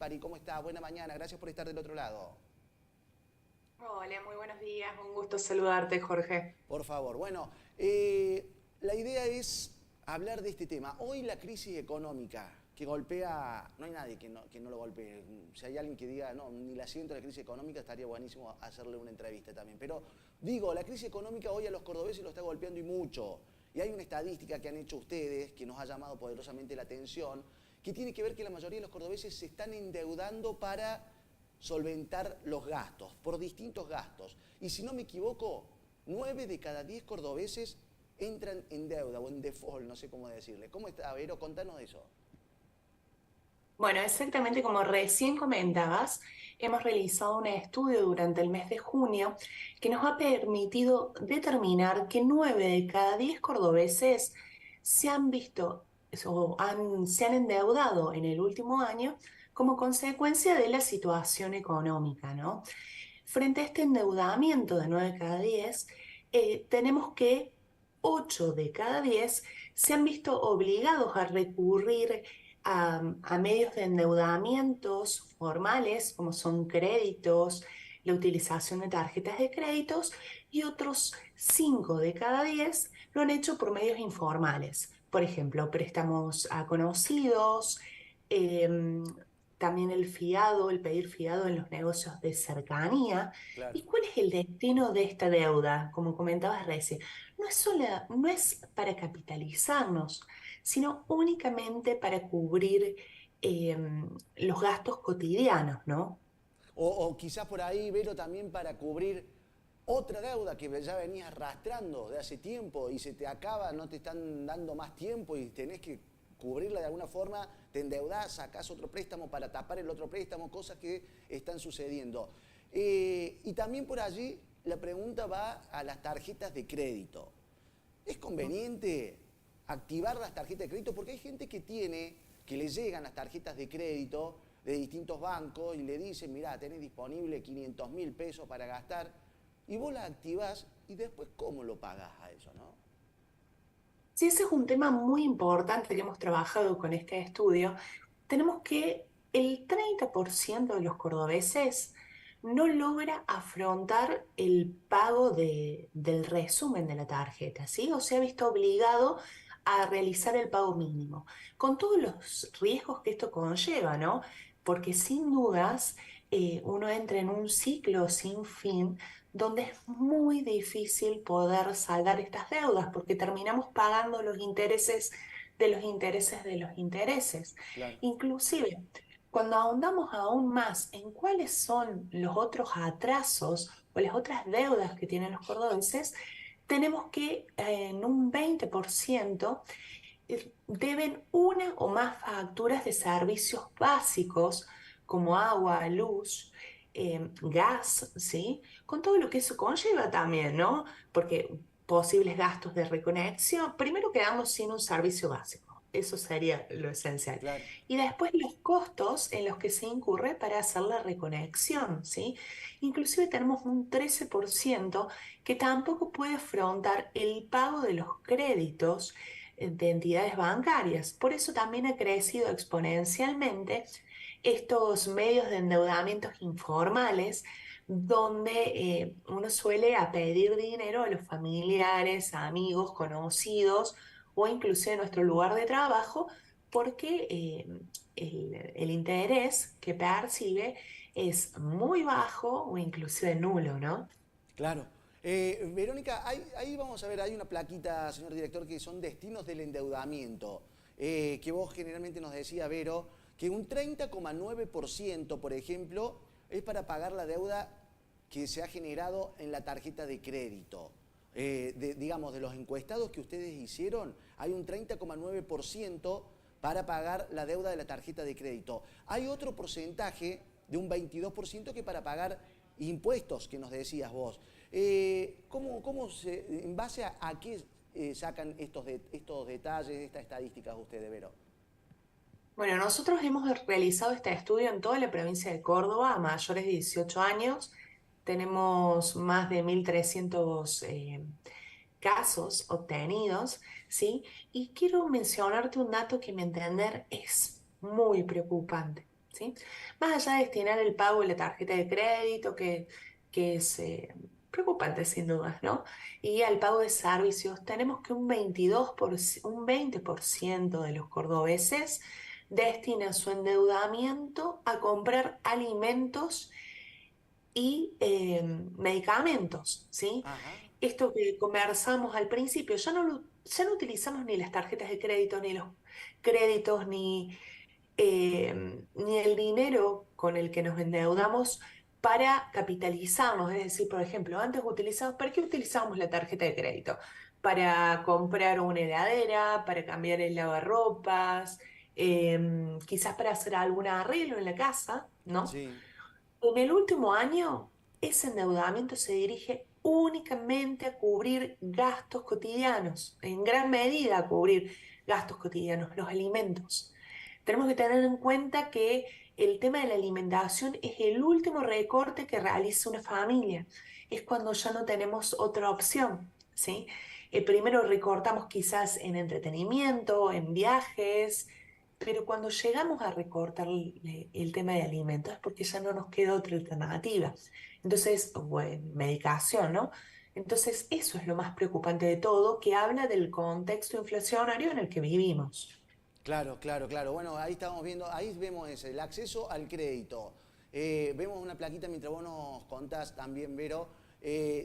Pari, ¿cómo estás? Buena mañana, gracias por estar del otro lado. Hola, muy buenos días. Un gusto saludarte, Jorge. Por favor, bueno, la idea es hablar de este tema. Hoy la crisis económica que golpea, no hay nadie que no lo golpee. Si hay alguien que diga, no, ni la siento la crisis económica, estaría buenísimo hacerle una entrevista también. Pero digo, la crisis económica hoy a los cordobeses lo está golpeando y mucho. Y hay una estadística que han hecho ustedes que nos ha llamado poderosamente la atención, que tiene que ver que la mayoría de los cordobeses se están endeudando para solventar los gastos, por distintos gastos. Y si no me equivoco, 9 de cada 10 cordobeses entran en deuda o en default, no sé cómo decirle. ¿Cómo está, Vero? Contanos de eso. Bueno, exactamente como recién comentabas, hemos realizado un estudio durante el mes de junio que nos ha permitido determinar que 9 de cada 10 cordobeses se han visto se han endeudado en el último año como consecuencia de la situación económica, ¿no? Frente a este endeudamiento de 9 de cada 10, tenemos que 8 de cada 10 se han visto obligados a recurrir a medios de endeudamientos formales, como son créditos, la utilización de tarjetas de créditos, y otros 5 de cada 10 lo han hecho por medios informales. Por ejemplo, préstamos a conocidos, em, también el fiado, el pedir fiado en los negocios de cercanía. Claro. ¿Y cuál es el destino de esta deuda? Como comentabas recién, no es para capitalizarnos, sino únicamente para cubrir los gastos cotidianos, ¿no? O quizás por ahí, Vero, también para cubrir otra deuda que ya venías arrastrando de hace tiempo y se te acaba, no te están dando más tiempo y tenés que cubrirla de alguna forma, te endeudás, sacás otro préstamo para tapar el otro préstamo, cosas que están sucediendo. Y también por allí la pregunta va a las tarjetas de crédito. ¿Es conveniente activar las tarjetas de crédito? Porque hay gente que le llegan las tarjetas de crédito de distintos bancos y le dicen, mirá, tenés disponible 500.000 pesos para gastar, y vos las activás y después ¿cómo lo pagás a eso, no? Sí, ese es un tema muy importante que hemos trabajado con este estudio. Tenemos que el 30% de los cordobeses no logra afrontar el pago del resumen de la tarjeta, ¿sí? O se ha visto obligado a realizar el pago mínimo, con todos los riesgos que esto conlleva, ¿no? Porque sin dudas uno entra en un ciclo sin fin donde es muy difícil poder saldar estas deudas porque terminamos pagando los intereses de los intereses de los intereses. Claro. Inclusive, cuando ahondamos aún más en cuáles son los otros atrasos o las otras deudas que tienen los cordobeses, tenemos que en un 20% deben una o más facturas de servicios básicos como agua, luz, gas, ¿sí? Con todo lo que eso conlleva también, ¿no? Porque posibles gastos de reconexión, primero quedamos sin un servicio básico, eso sería lo esencial. Claro. Y después los costos en los que se incurre para hacer la reconexión, ¿sí? Inclusive tenemos un 13% que tampoco puede afrontar el pago de los créditos de entidades bancarias. Por eso también ha crecido exponencialmente estos medios de endeudamientos informales donde uno suele a pedir dinero a los familiares, a amigos, conocidos o incluso en nuestro lugar de trabajo porque el interés que percibe es muy bajo o inclusive nulo, ¿no? Claro. Verónica, ahí vamos a ver, hay una plaquita, señor director, que son destinos del endeudamiento, que vos generalmente nos decía, Vero, que un 30,9%, por ejemplo, es para pagar la deuda que se ha generado en la tarjeta de crédito. Digamos, de los encuestados que ustedes hicieron, hay un 30,9% para pagar la deuda de la tarjeta de crédito. Hay otro porcentaje de un 22% que para pagar impuestos que nos decías vos. ¿En base a qué sacan estos detalles, estas estadísticas ustedes, Vero? Bueno, nosotros hemos realizado este estudio en toda la provincia de Córdoba a mayores de 18 años. Tenemos más de 1.300 casos obtenidos, ¿sí? Y quiero mencionarte un dato que, a mi entender, es muy preocupante. ¿sí? Más allá de destinar el pago de la tarjeta de crédito, que es preocupante sin dudas, ¿no? Y al pago de servicios, tenemos que un 20% de los cordobeses destina su endeudamiento a comprar alimentos y medicamentos, ¿sí? Ajá. Esto que conversamos al principio, ya no utilizamos ni las tarjetas de crédito, ni los créditos, ni el dinero con el que nos endeudamos para capitalizarnos. Es decir, por ejemplo, ¿para qué utilizábamos la tarjeta de crédito? Para comprar una heladera, para cambiar el lavarropas, quizás para hacer algún arreglo en la casa, ¿no? Sí. En el último año, ese endeudamiento se dirige únicamente a cubrir gastos cotidianos, en gran medida a cubrir gastos cotidianos, los alimentos. Tenemos que tener en cuenta que el tema de la alimentación es el último recorte que realiza una familia. Es cuando ya no tenemos otra opción, ¿sí? Primero recortamos quizás en entretenimiento, en viajes, pero cuando llegamos a recortar el tema de alimentos es porque ya no nos queda otra alternativa. Entonces, bueno, medicación, ¿no? Entonces, eso es lo más preocupante de todo, que habla del contexto inflacionario en el que vivimos. Claro, claro, claro. Bueno, ahí estamos viendo, ahí vemos ese, el acceso al crédito. Vemos una plaquita mientras vos nos contás también, Vero.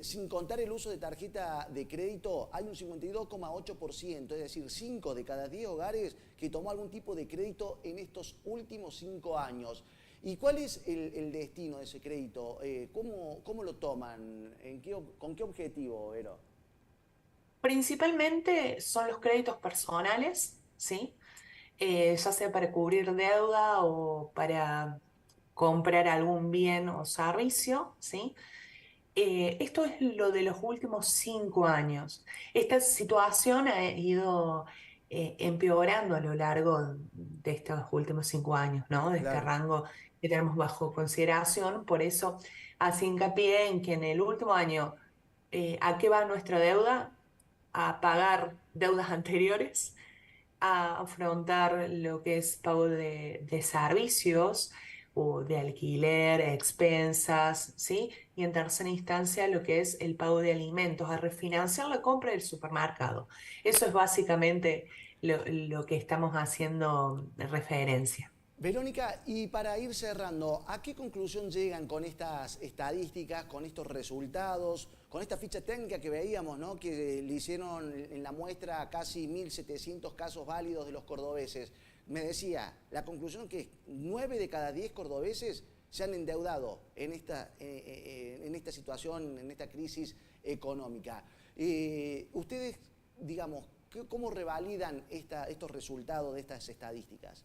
Sin contar el uso de tarjeta de crédito, hay un 52,8%, es decir, 5 de cada 10 hogares que tomó algún tipo de crédito en estos últimos 5 años. ¿Y cuál es el destino de ese crédito? ¿Cómo lo toman? ¿Con qué objetivo, Vero? Principalmente son los créditos personales, ¿sí? Ya sea para cubrir deuda o para comprar algún bien o servicio, ¿sí? Esto es lo de los últimos 5 años. Esta situación ha ido empeorando a lo largo de estos últimos 5 años, ¿no? De este Claro. rango que tenemos bajo consideración. Por eso hace hincapié en que en el último año, ¿a qué va nuestra deuda? A pagar deudas anteriores, a afrontar lo que es pago de servicios o de alquiler, expensas, ¿sí? Y en tercera instancia lo que es el pago de alimentos, a refinanciar la compra del supermercado. Eso es básicamente lo que estamos haciendo referencia. Verónica, y para ir cerrando, ¿a qué conclusión llegan con estas estadísticas, con estos resultados, con esta ficha técnica que veíamos, ¿no? Que le hicieron en la muestra a casi 1.700 casos válidos de los cordobeses? Me decía, la conclusión es que 9 de cada 10 cordobeses se han endeudado en esta situación, en esta crisis económica. Ustedes, digamos, ¿cómo revalidan estos resultados de estas estadísticas?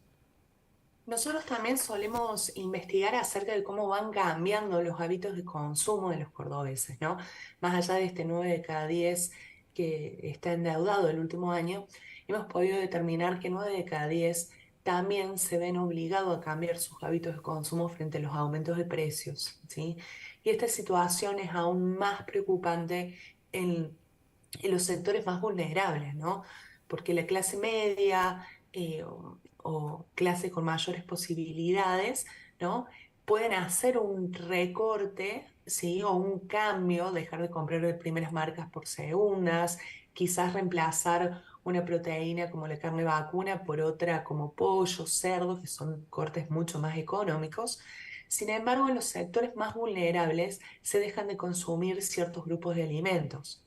Nosotros también solemos investigar acerca de cómo van cambiando los hábitos de consumo de los cordobeses, ¿no? Más allá de este 9 de cada 10 que está endeudado el último año, hemos podido determinar que 9 de cada 10 también se ven obligados a cambiar sus hábitos de consumo frente a los aumentos de precios, ¿sí? Y esta situación es aún más preocupante en, en los sectores más vulnerables, ¿no? Porque la clase media o clases con mayores posibilidades, ¿no? Pueden hacer un recorte, ¿sí? O un cambio, dejar de comprar de primeras marcas por segundas, quizás reemplazar una proteína como la carne vacuna por otra como pollo, cerdo, que son cortes mucho más económicos. Sin embargo, en los sectores más vulnerables se dejan de consumir ciertos grupos de alimentos,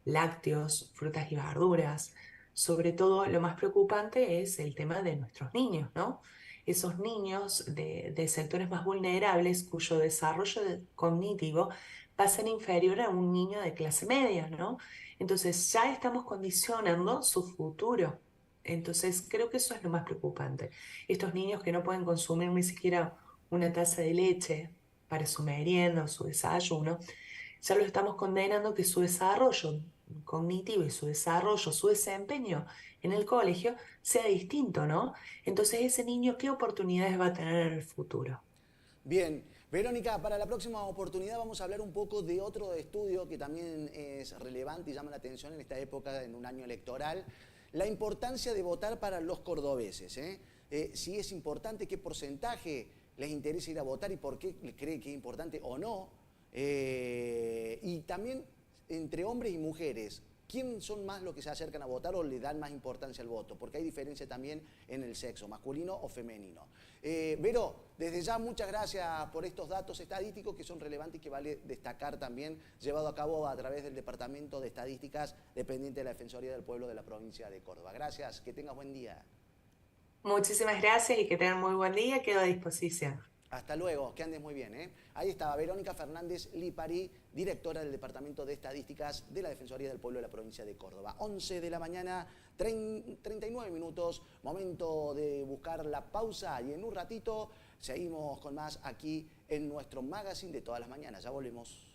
lácteos, frutas y verduras. Sobre todo, lo más preocupante es el tema de nuestros niños, ¿no? Esos niños de sectores más vulnerables cuyo desarrollo cognitivo va a ser inferior a un niño de clase media, ¿no? Entonces ya estamos condicionando su futuro. Entonces creo que eso es lo más preocupante. Estos niños que no pueden consumir ni siquiera una taza de leche para su merienda o su desayuno, ya lo estamos condenando que su desarrollo cognitivo y su desarrollo, su desempeño en el colegio sea distinto, ¿no? Entonces ese niño, ¿qué oportunidades va a tener en el futuro? Bien, Verónica, para la próxima oportunidad vamos a hablar un poco de otro estudio que también es relevante y llama la atención en esta época, en un año electoral, la importancia de votar para los cordobeses. Si es importante, qué porcentaje les interesa ir a votar y por qué cree que es importante o no. Y también entre hombres y mujeres, ¿quién son más los que se acercan a votar o le dan más importancia al voto? Porque hay diferencia también en el sexo, masculino o femenino. Vero, desde ya muchas gracias por estos datos estadísticos que son relevantes y que vale destacar también, llevado a cabo a través del Departamento de Estadísticas dependiente de la Defensoría del Pueblo de la provincia de Córdoba. Gracias, que tengas buen día. Muchísimas gracias y que tengan muy buen día. Quedo a disposición. Hasta luego, que andes muy bien. Ahí estaba Verónica Fernández Lipari, directora del Departamento de Estadísticas de la Defensoría del Pueblo de la provincia de Córdoba. 11 de la mañana, 39 minutos, momento de buscar la pausa y en un ratito seguimos con más aquí en nuestro magazine de todas las mañanas. Ya volvemos.